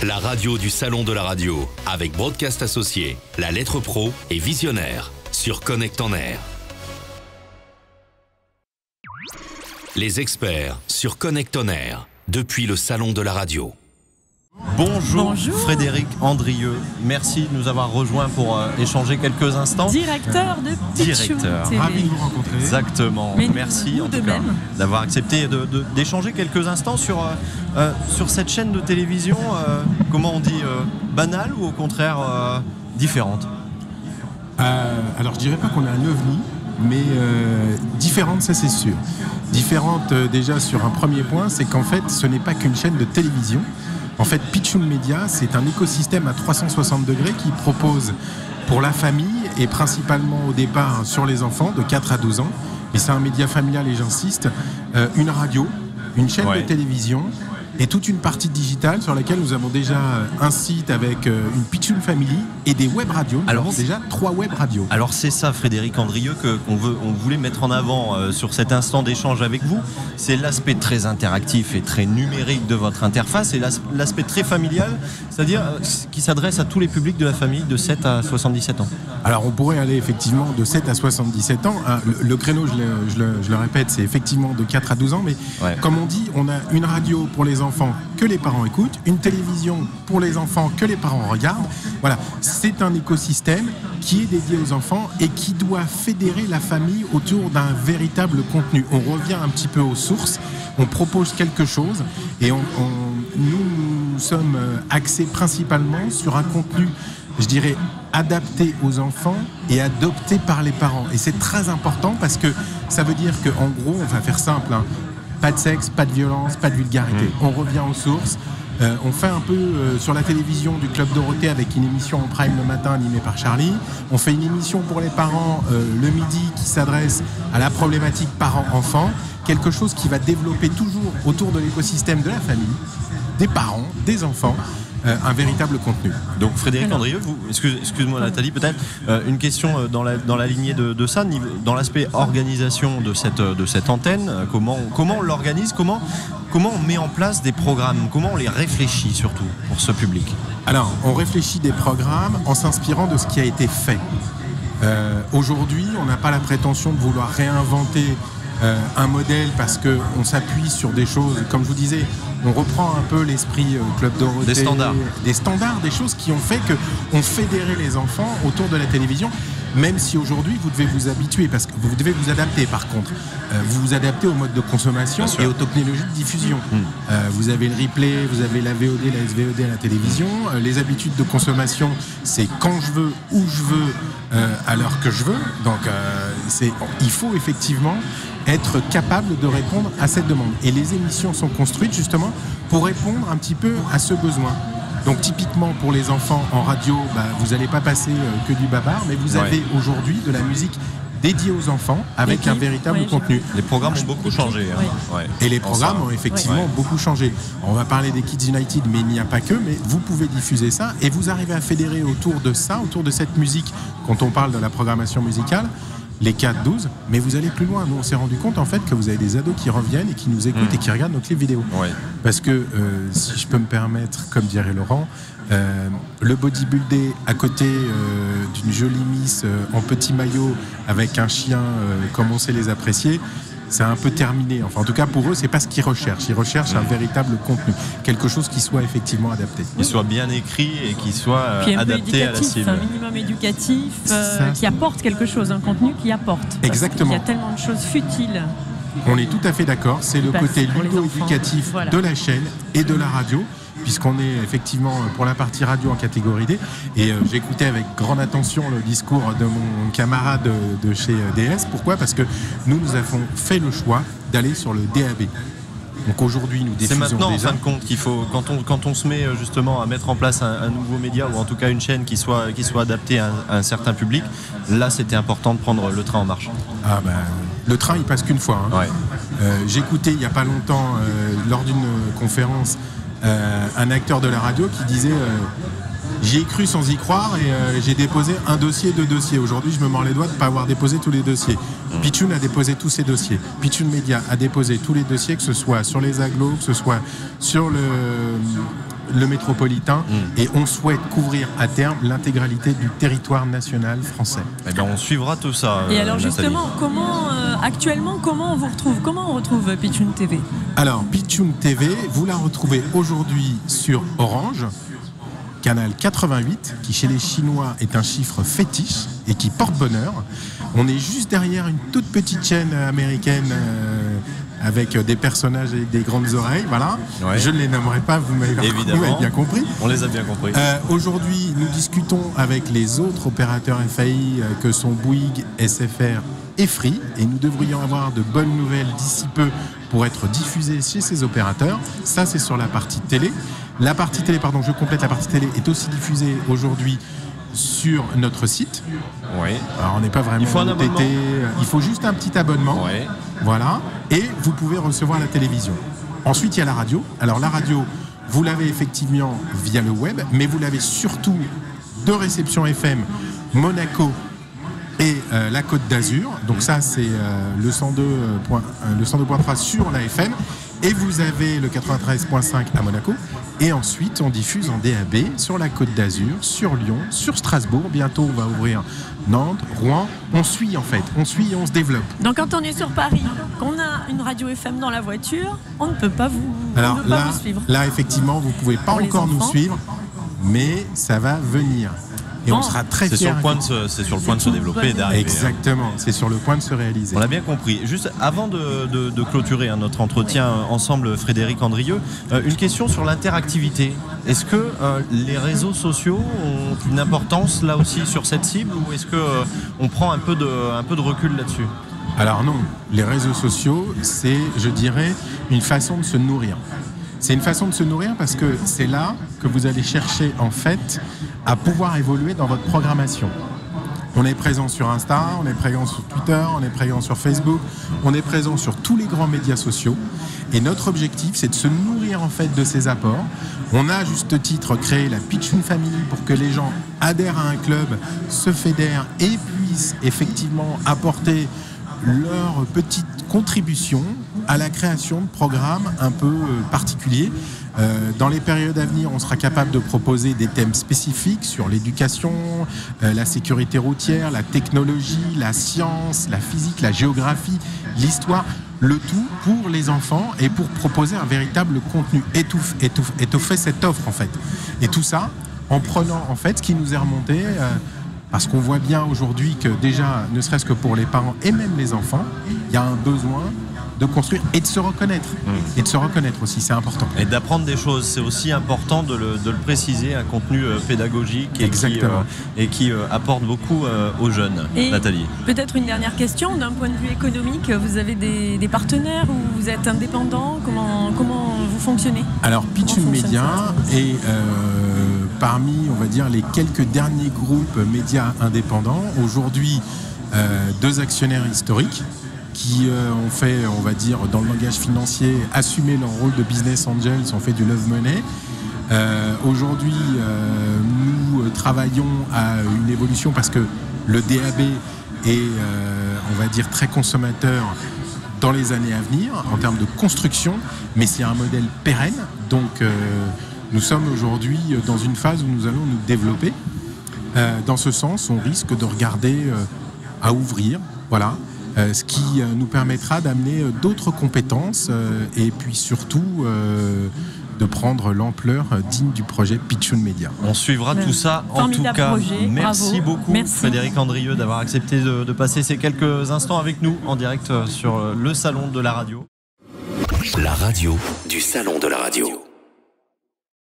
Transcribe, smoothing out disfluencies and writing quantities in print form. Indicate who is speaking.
Speaker 1: La radio du Salon de la radio, avec Broadcast Associé, La Lettre Pro et Visionnaire, sur Connect en Air. Les experts sur Connect on Air, depuis le Salon de la radio.
Speaker 2: Bonjour Frédéric Andrieux, merci de nous avoir rejoints pour échanger quelques instants.
Speaker 3: Directeur de Pitchoun TV.
Speaker 2: Ravi de vous rencontrer. Exactement, merci en tout cas d'avoir accepté d'échanger quelques instants sur cette chaîne de télévision, comment on dit, banale ou au contraire différente?
Speaker 4: Alors je dirais pas qu'on est un ovni, mais différente, ça c'est sûr. Différente déjà sur un premier point, c'est qu'en fait ce n'est pas qu'une chaîne de télévision. En fait, Pitchoun Media, c'est un écosystème à 360 degrés qui propose pour la famille et principalement au départ sur les enfants de 4 à 12 ans, et c'est un média familial et j'insiste, une radio, une chaîne de télévision et toute une partie digitale sur laquelle nous avons déjà un site avec une Pitchoun Family et des web radios. Nous avons déjà 3 web radios. Alors c'est ça, Frédéric Andrieux, qu'on voulait mettre en avant sur cet instant d'échange avec vous. C'est l'aspect très interactif et très numérique de votre interface et l'aspect très familial, c'est-à-dire qui s'adresse à tous les publics de la famille de 7 à 77 ans. Alors on pourrait aller effectivement de 7 à 77 ans. Le créneau, je le répète, c'est effectivement de 4 à 12 ans, mais comme on dit, on a une radio pour les enfants que les parents écoutent, une télévision pour les enfants que les parents regardent. Voilà, c'est un écosystème qui est dédié aux enfants et qui doit fédérer la famille autour d'un véritable contenu. On revient un petit peu aux sources, on propose quelque chose et nous sommes axés principalement sur un contenu, je dirais, adapté aux enfants et adopté par les parents. Et c'est très important parce que ça veut dire qu'en gros, on va faire simple, hein, pas de sexe, pas de violence, pas de vulgarité. On revient aux sources. On fait un peu sur la télévision du Club Dorothée avec une émission en prime le matin animée par Charlie. On fait une émission pour les parents le midi qui s'adresse à la problématique parents-enfants. Quelque chose qui va développer toujours autour de l'écosystème de la famille, des parents, des enfants. Un véritable contenu. Donc Frédéric Andrieux, excuse-moi Nathalie, peut-être une question dans la lignée de ça, dans l'aspect organisation de cette antenne, comment on l'organise, comment on met en place des programmes, comment on les réfléchit surtout pour ce public? Alors, on réfléchit des programmes en s'inspirant de ce qui a été fait. Aujourd'hui, on n'a pas la prétention de vouloir réinventer un modèle parce qu'on s'appuie sur des choses, comme je vous disais, on reprend un peu l'esprit Club Dorothée, des standards, des choses qui ont fait qu'on fédérait les enfants autour de la télévision, même si aujourd'hui vous devez vous habituer, parce que vous devez vous adapter par contre. Vous vous adaptez au mode de consommation et aux technologies de diffusion. Vous avez le replay, vous avez la VOD, la SVOD à la télévision. Les habitudes de consommation, c'est quand je veux, où je veux, à l'heure que je veux. Donc il faut effectivement être capable de répondre à cette demande. Et les émissions sont construites justement pour répondre un petit peu à ce besoin. Donc typiquement pour les enfants en radio, vous n'allez pas passer que du babar, mais vous avez aujourd'hui de la musique dédiée aux enfants avec un véritable contenu. Les programmes ont beaucoup changé. Et les programmes ont effectivement beaucoup changé. On va parler des Kids United, mais il n'y a pas que, mais vous pouvez diffuser ça et vous arrivez à fédérer autour de ça, autour de cette musique, quand on parle de la programmation musicale, les 4-12, mais vous allez plus loin. Nous, on s'est rendu compte en fait que vous avez des ados qui reviennent et qui nous écoutent et qui regardent nos clips vidéo. Parce que, si je peux me permettre, comme dirait Laurent, le bodybuildé à côté d'une jolie miss en petit maillot avec un chien comme on sait les apprécier, c'est un peu terminé. Enfin, en tout cas, pour eux, c'est pas ce qu'ils recherchent. Ils recherchent un véritable contenu, quelque chose qui soit effectivement adapté. Qui soit bien écrit et qui soit adapté à la cible.
Speaker 3: Un minimum éducatif, qui apporte quelque chose, un contenu qui apporte.
Speaker 4: Exactement.
Speaker 3: Il y a tellement de choses futiles.
Speaker 4: On est tout à fait d'accord. C'est le côté ludo-éducatif de la chaîne et de la radio, puisqu'on est effectivement pour la partie radio en catégorie D. Et j'écoutais avec grande attention le discours de mon camarade de chez DS. Pourquoi ? Parce que nous avons fait le choix d'aller sur le DAB. Donc aujourd'hui, nous diffusons. C'est maintenant, en fin de compte, qu'il faut, quand on se met justement à mettre en place un nouveau média, ou en tout cas une chaîne qui soit adaptée à un certain public, là c'était important de prendre le train en marche. Le train il passe qu'une fois. J'écoutais il n'y a pas longtemps, lors d'une conférence, un acteur de la radio qui disait j'y ai cru sans y croire et j'ai déposé un dossier, 2 dossiers. Aujourd'hui, je me mords les doigts de ne pas avoir déposé tous les dossiers. Pitchoun a déposé tous ses dossiers. Pitchoun Media a déposé tous les dossiers, que ce soit sur les agglos, que ce soit sur le métropolitain et on souhaite couvrir à terme l'intégralité du territoire national français.
Speaker 2: Eh bien, on suivra tout ça.
Speaker 3: Et alors
Speaker 2: Nathalie.
Speaker 3: justement, actuellement, comment on retrouve Pitchoun TV?
Speaker 4: Alors, Pitchoun TV, vous la retrouvez aujourd'hui sur Orange, canal 88, qui chez les Chinois est un chiffre fétiche et qui porte bonheur. On est juste derrière une toute petite chaîne américaine avec des personnages avec des grandes oreilles, voilà. Ouais. Je ne les nommerai pas, vous m'avez bien compris.
Speaker 2: On les a bien compris.
Speaker 4: Aujourd'hui, nous discutons avec les autres opérateurs FAI que sont Bouygues, SFR et Free, et nous devrions avoir de bonnes nouvelles d'ici peu pour être diffusés chez ces opérateurs. Ça, c'est sur la partie télé. La partie télé, je complète, la partie télé est aussi diffusée aujourd'hui sur notre site.
Speaker 2: Oui.
Speaker 4: Alors, on n'est pas vraiment entêté. Il faut juste un petit abonnement.
Speaker 2: Oui.
Speaker 4: Voilà. Et vous pouvez recevoir la télévision. Ensuite, il y a la radio. Alors, la radio, vous l'avez effectivement via le web, mais vous l'avez surtout de réception FM, Monaco et la Côte d'Azur. Donc ça, c'est le 102.3 sur la FM. Et vous avez le 93.5 à Monaco. Et ensuite, on diffuse en DAB sur la Côte d'Azur, sur Lyon, sur Strasbourg. Bientôt, on va ouvrir Nantes, Rouen. On suit en fait. On suit et on se développe.
Speaker 3: Donc quand on est sur Paris, qu'on a une radio FM dans la voiture, on ne peut pas vous, vous suivre.
Speaker 4: Là, effectivement, vous ne pouvez pas encore nous suivre. Mais ça va venir. Et on sera très fiers.
Speaker 2: C'est sur le point de se développer et d'arriver.
Speaker 4: Exactement, c'est sur le point de se réaliser.
Speaker 2: On l'a bien compris. Juste avant de clôturer notre entretien ensemble, Frédéric Andrieux, une question sur l'interactivité. Est-ce que les réseaux sociaux ont une importance là aussi sur cette cible, ou est-ce qu'on prend un peu de recul là-dessus?
Speaker 4: Alors non, les réseaux sociaux, c'est, je dirais, une façon de se nourrir. C'est une façon de se nourrir parce que c'est là que vous allez chercher en fait à pouvoir évoluer dans votre programmation. On est présent sur Insta, on est présent sur Twitter, on est présent sur Facebook, on est présent sur tous les grands médias sociaux. Et notre objectif, c'est de se nourrir en fait de ces apports. On a à juste titre créé la Pitchoun Family pour que les gens adhèrent à un club, se fédèrent et puissent effectivement apporter leur petite contribution à la création de programmes un peu particuliers. Dans les périodes à venir, on sera capable de proposer des thèmes spécifiques sur l'éducation, la sécurité routière, la technologie, la science, la physique, la géographie, l'histoire, le tout pour les enfants et pour proposer un véritable contenu, étoffer cette offre en fait. Et tout ça en prenant en fait ce qui nous est remonté. Parce qu'on voit bien aujourd'hui que déjà, ne serait-ce que pour les parents et même les enfants, il y a un besoin de construire et de se reconnaître. Et de se reconnaître aussi, c'est important.
Speaker 2: Et d'apprendre des choses, c'est aussi important de le préciser, un contenu pédagogique et qui apporte beaucoup aux jeunes.
Speaker 3: Et
Speaker 2: Nathalie.
Speaker 3: Peut-être une dernière question, d'un point de vue économique, vous avez des partenaires ou vous êtes indépendant? Comment vous fonctionnez?
Speaker 4: Alors Pitchoun Média est parmi, on va dire, les quelques derniers groupes médias indépendants. Aujourd'hui, 2 actionnaires historiques qui ont fait, on va dire, dans le langage financier, assumer leur rôle de business angels, ont fait du love money. Aujourd'hui, nous travaillons à une évolution parce que le DAB est, on va dire, très consommateur dans les années à venir en termes de construction, mais c'est un modèle pérenne. Donc, nous sommes aujourd'hui dans une phase où nous allons nous développer. Dans ce sens, on risque de regarder à ouvrir, voilà. Ce qui nous permettra d'amener d'autres compétences et puis surtout de prendre l'ampleur digne du projet Pitchoun Média.
Speaker 2: On suivra tout ça. En tout cas,
Speaker 3: projet.
Speaker 2: Merci
Speaker 3: Bravo.
Speaker 2: beaucoup
Speaker 3: Merci.
Speaker 2: Frédéric Andrieux d'avoir accepté de passer ces quelques instants avec nous en direct sur le salon de la radio.
Speaker 1: La radio du salon de la radio.